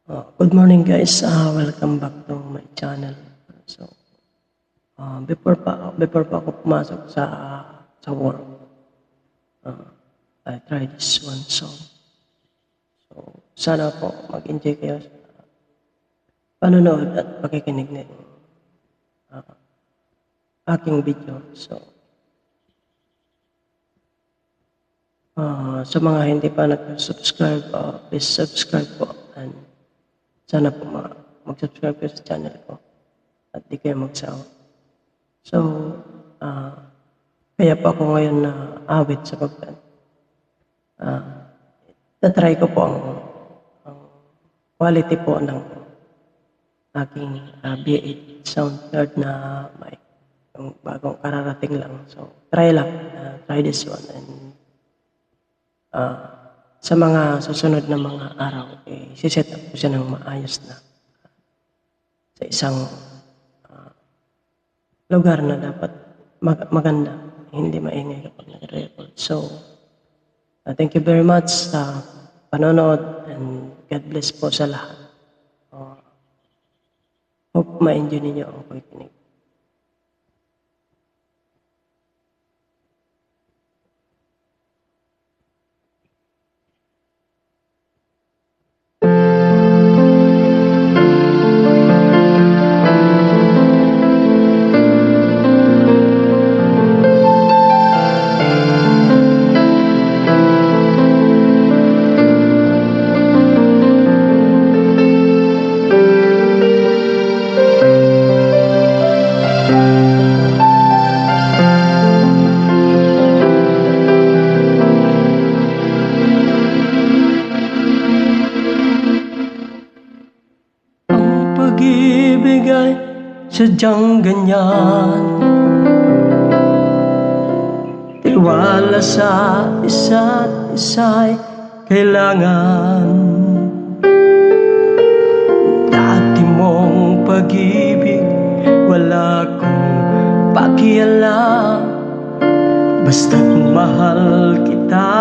Good morning guys, welcome back to my channel. So, before pa ako pumasok sa work, I try this one song. So, sana po mag-enjoy kayo sa panonood at pakikinig ng aking video. So, sa mga hindi pa nag-subscribe, please subscribe po, and sana po mag-subscribe kayo sa channel ko at di kayo magsawa. So, kaya po ako ngayon na awit sapagkat tatry ko po ang quality po ng aking B8 sound card na mic, yung bagong kararating lang. So, try this one, and sa mga susunod na mga araw, siset up ko siya ng maayos na sa isang lugar na dapat maganda, hindi maingay kapag nag-record. So, thank you very much sa panonood, and God bless po sa lahat. Hope ma-enjoy ninyo ang pakikinig. Pag-ibig ay sadyang ganyan, tiwala sa isa't isa'y kailangan. Dati mong pag-ibig, wala kong pakialam, basta't mahal kita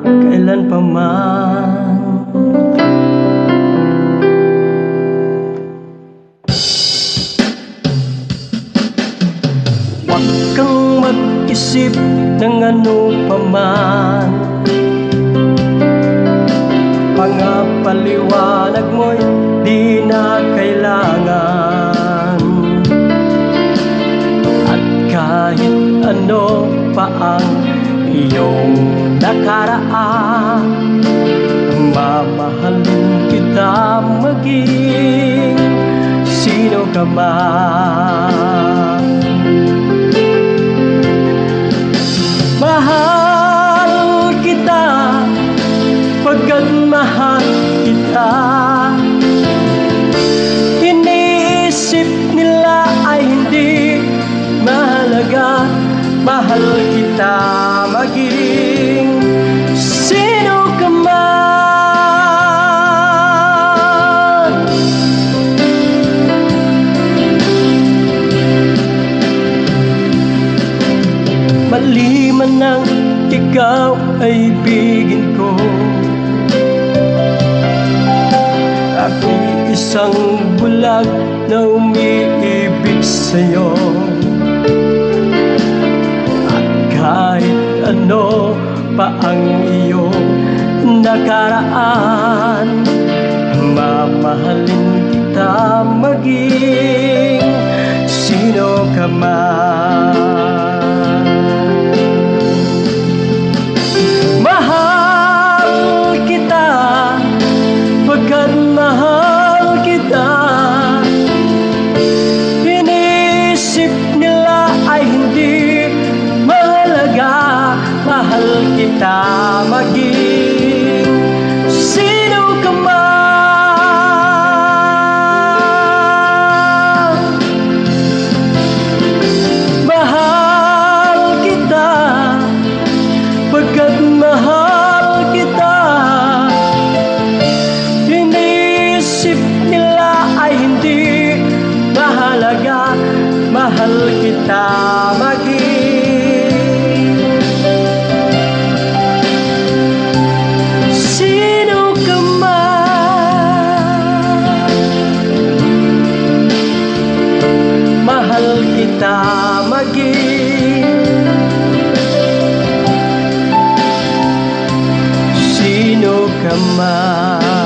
kailan pa man. Huwag kang mag-isip ng ano pa man, mga paliwanag mo'y di na kailangan. At kahit ano pa ang iyong nakaraan, mamahalin kita maging sino ka man. Mahal kita, pagkat mahal kita. Iniisip nila ay hindi mahalaga, mahal kita maging sino ka man. Mali man ang ikaw ay ibigin ko, ako'y isang bulag na umiibig sa'yo. At kahit ano pa ang iyong nakaraan, mamahalin kita maging sino ka man. Pagkat mahal kita, inisip nila ay hindi mahalaga, mahal kita maging sino ka man. Mahal kita, pagkat mahal kita. Inisip nila ay hindi mahalaga, mahal kita maging sino ka man. naman.